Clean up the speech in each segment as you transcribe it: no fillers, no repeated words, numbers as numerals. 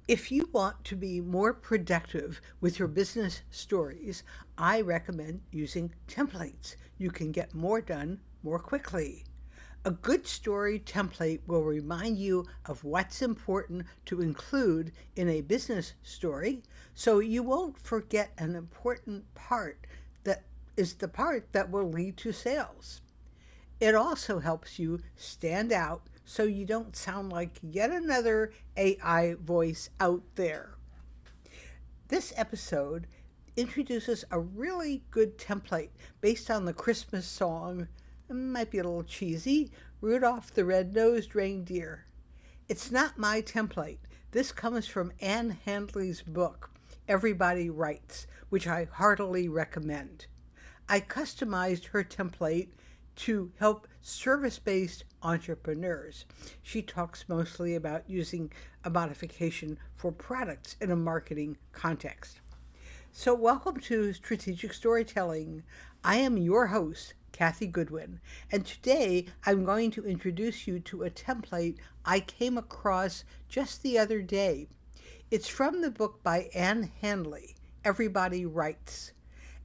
If you want to be more productive with your business stories, I recommend using templates. You can get more done more quickly. A good story template will remind you of what's important to include in a business story so you won't forget an important part that is the part that will lead to sales. It also helps you stand out so you don't sound like yet another AI voice out there. This episode introduces a really good template based on the Christmas song. It might be a little cheesy, Rudolph the Red-Nosed Reindeer. It's not my template. This comes from Anne Handley's book, Everybody Writes, which I heartily recommend. I customized her template to help service based entrepreneurs. She talks mostly about using a modification for products in a marketing context. So, welcome to Strategic Storytelling. I am your host, Kathy Goodwin, and today I'm going to introduce you to a template I came across just the other day. It's from the book by Anne Handley, Everybody Writes.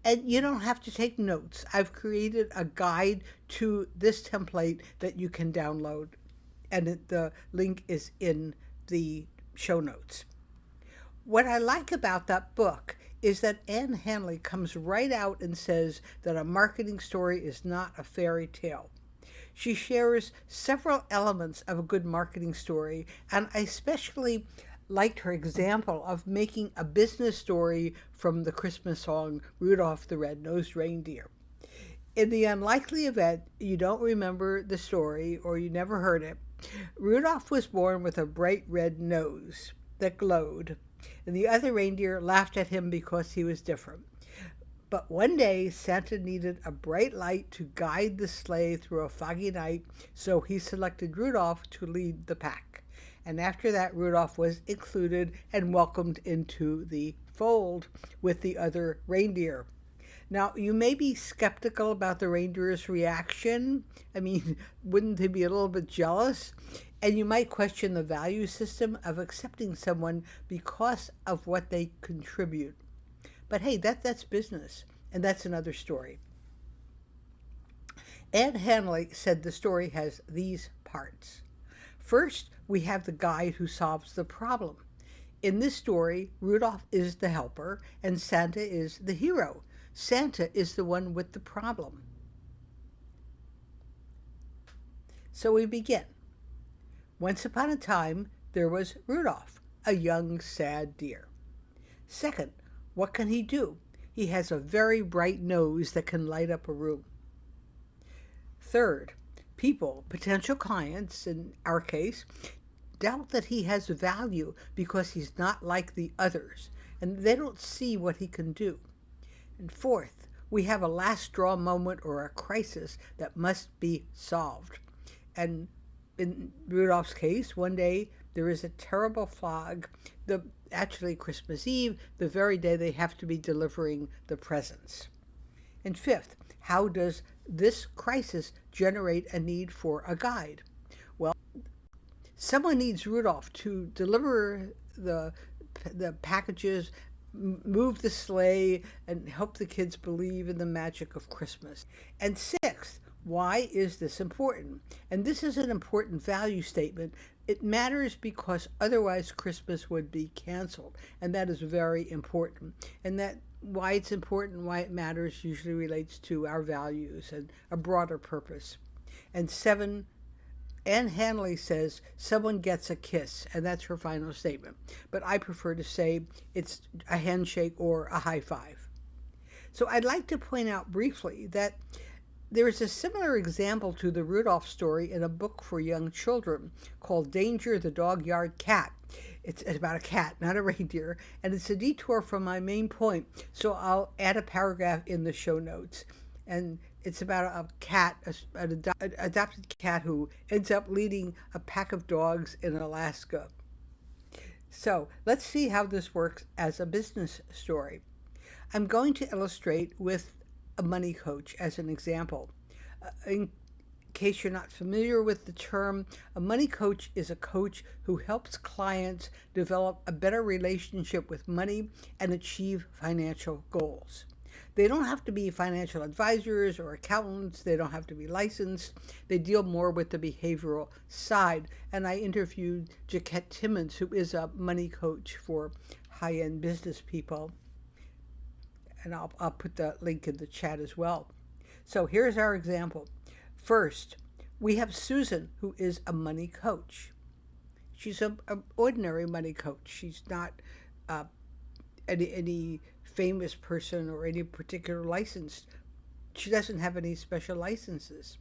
And you don't have to take notes. I've created a guide to this template that you can download, and the link is in the show notes. What I like about that book is that Anne Handley comes right out and says that a marketing story is not a fairy tale. She shares several elements of a good marketing story, and I especially liked her example of making a business story from the Christmas song Rudolph the Red-Nosed Reindeer. In the unlikely event you don't remember the story or you never heard it, Rudolph was born with a bright red nose that glowed, and the other reindeer laughed at him because he was different. But one day, Santa needed a bright light to guide the sleigh through a foggy night, so he selected Rudolph to lead the pack. And after that, Rudolph was included and welcomed into the fold with the other reindeer. Now, you may be skeptical about the reindeer's reaction. I mean, wouldn't they be a little bit jealous? And you might question the value system of accepting someone because of what they contribute. But hey, that's business, and that's another story. Ed Handley said the story has these parts. First, we have the guide who solves the problem. In this story, Rudolph is the helper and Santa is the hero. Santa is the one with the problem. So we begin. Once upon a time, there was Rudolph, a young, sad deer. Second, what can he do? He has a very bright nose that can light up a room. Third, people, potential clients in our case, doubt that he has value because he's not like the others, and they don't see what he can do. And fourth, we have a last straw moment or a crisis that must be solved. And in Rudolph's case, one day there is a terrible fog, actually Christmas Eve, the very day they have to be delivering the presents. And fifth, how does this crisis generate a need for a guide? Well, someone needs Rudolph to deliver the packages, move the sleigh, and help the kids believe in the magic of Christmas. And sixth, why is this important? And this is an important value statement. It matters because otherwise Christmas would be canceled, and that is very important. And that why it's important, why it matters, usually relates to our values and a broader purpose. And seven, Anne Handley says someone gets a kiss, and that's her final statement. But I prefer to say it's a handshake or a high five. So I'd like to point out briefly that there is a similar example to the Rudolph story in a book for young children called Danger the Dog-Yard Cat. It's about a cat, not a reindeer, and it's a detour from my main point, so I'll add a paragraph in the show notes. And it's about a cat, an adopted cat who ends up leading a pack of dogs in Alaska. So let's see how this works as a business story. I'm going to illustrate with a money coach as an example. In case you're not familiar with the term, a money coach is a coach who helps clients develop a better relationship with money and achieve financial goals. They don't have to be financial advisors or accountants. They don't have to be licensed. They deal more with the behavioral side. And I interviewed Jaquette Timmons, who is a money coach for high-end business people. And I'll put the link in the chat as well. So here's our example. First, we have Susan, who is a money coach. She's an ordinary money coach. She's not any famous person or any particular license. She doesn't have any special licenses.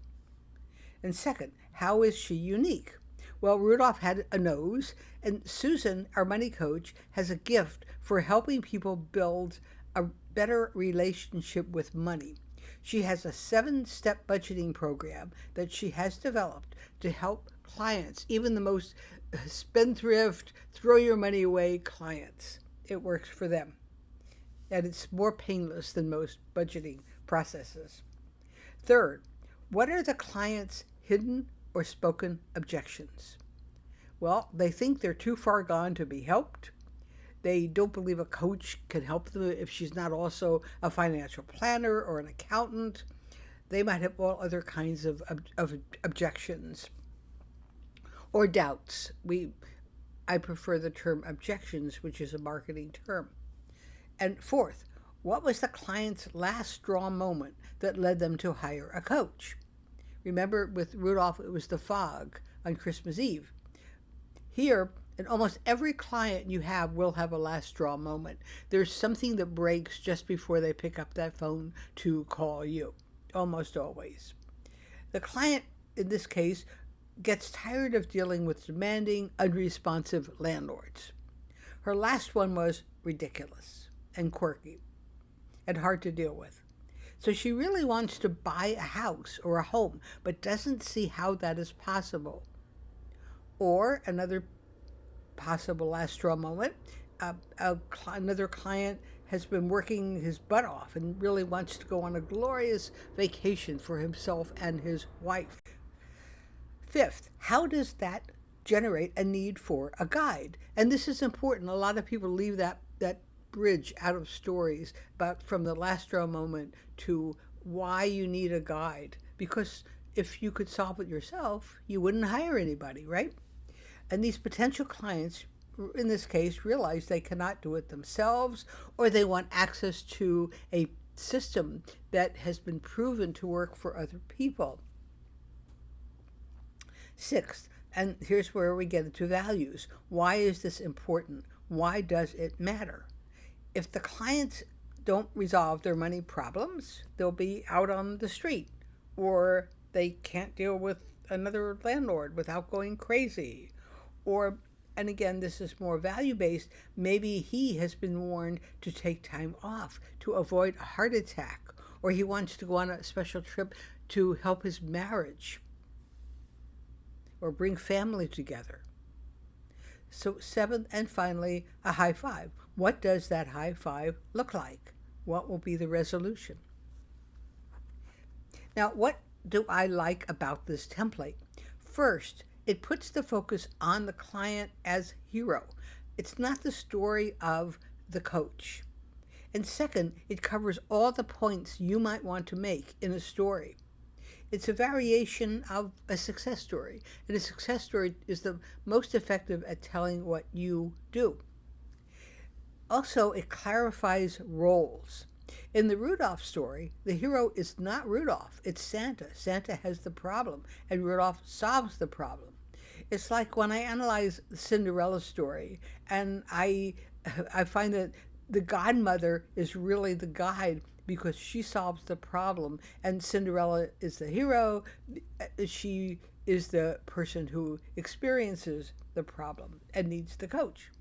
And second, how is she unique? Well, Rudolph had a nose, and Susan, our money coach, has a gift for helping people build a better relationship with money. She has a 7-step budgeting program that she has developed to help clients, even the most spendthrift, throw your money away clients. It works for them. And it's more painless than most budgeting processes. Third, what are the client's hidden or spoken objections? Well, they think they're too far gone to be helped. They don't believe a coach can help them if she's not also a financial planner or an accountant. They might have all other kinds of objections or doubts. I prefer the term objections, which is a marketing term. And fourth, what was the client's last straw moment that led them to hire a coach? Remember, with Rudolph, it was the fog on Christmas Eve. Here, and almost every client you have will have a last straw moment. There's something that breaks just before they pick up that phone to call you, almost always. The client, in this case, gets tired of dealing with demanding, unresponsive landlords. Her last one was ridiculous and quirky and hard to deal with. So she really wants to buy a house or a home, but doesn't see how that is possible. Or another possible last straw moment, another client has been working his butt off and really wants to go on a glorious vacation for himself and his wife. Fifth, how does that generate a need for a guide? And this is important. A lot of people leave that bridge out of stories about from the last straw moment to why you need a guide. Because if you could solve it yourself, you wouldn't hire anybody, right? And these potential clients, in this case, realize they cannot do it themselves, or they want access to a system that has been proven to work for other people. Sixth, and here's where we get into values. Why is this important? Why does it matter? If the clients don't resolve their money problems, they'll be out on the street, or they can't deal with another landlord without going crazy. Or, and again, this is more value-based, maybe he has been warned to take time off to avoid a heart attack, or he wants to go on a special trip to help his marriage, or bring family together. So seventh and finally, a high five. What does that high five look like? What will be the resolution? Now, what do I like about this template? First, it puts the focus on the client as hero. It's not the story of the coach. And second, it covers all the points you might want to make in a story. It's a variation of a success story, and a success story is the most effective at telling what you do. Also, it clarifies roles. In the Rudolph story, the hero is not Rudolph, it's Santa. Santa has the problem, and Rudolph solves the problem. It's like when I analyze the Cinderella story, and I find that the godmother is really the guide because she solves the problem, and Cinderella is the hero. She is the person who experiences the problem and needs the coach.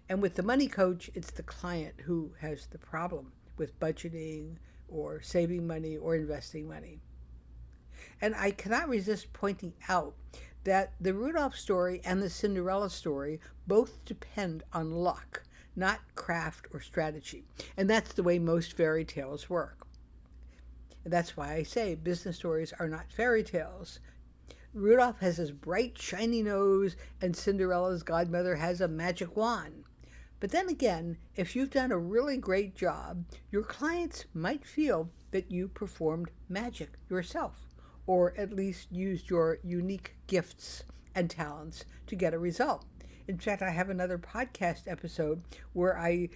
And with the money coach, it's the client who has the problem with budgeting or saving money or investing money. And I cannot resist pointing out that the Rudolph story and the Cinderella story both depend on luck, not craft or strategy. And that's the way most fairy tales work. And that's why I say business stories are not fairy tales. Rudolph has his bright, shiny nose, and Cinderella's godmother has a magic wand. But then again, if you've done a really great job, your clients might feel that you performed magic yourself, or at least used your unique gifts and talents to get a result. In fact, I have another podcast episode where I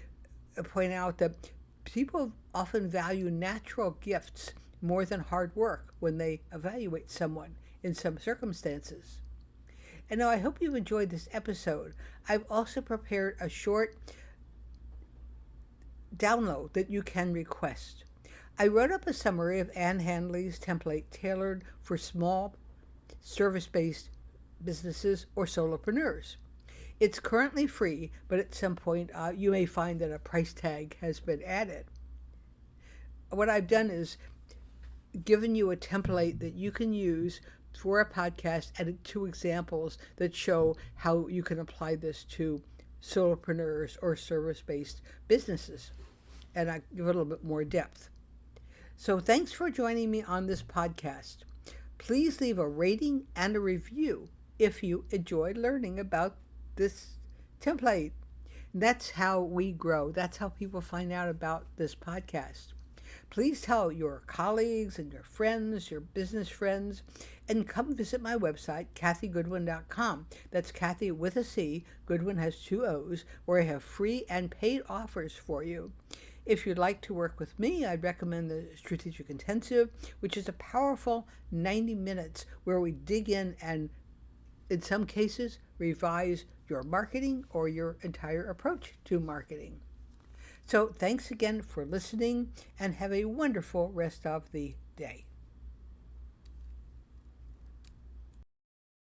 point out that people often value natural gifts more than hard work when they evaluate someone in some circumstances. And now I hope you've enjoyed this episode. I've also prepared a short download that you can request. I wrote up a summary of Anne Handley's template tailored for small service-based businesses or solopreneurs. It's currently free, but at some point you may find that a price tag has been added. What I've done is given you a template that you can use for a podcast and 2 examples that show how you can apply this to solopreneurs or service-based businesses. And I give it a little bit more depth. So thanks for joining me on this podcast. Please leave a rating and a review if you enjoyed learning about this template. That's how we grow. That's how people find out about this podcast. Please tell your colleagues and your friends, your business friends, and come visit my website, kathygoodwin.com. That's Kathy with a C. Goodwin has 2 O's, where I have free and paid offers for you. If you'd like to work with me, I'd recommend the Strategic Intensive, which is a powerful 90 minutes where we dig in and, in some cases, revise your marketing or your entire approach to marketing. So thanks again for listening and have a wonderful rest of the day.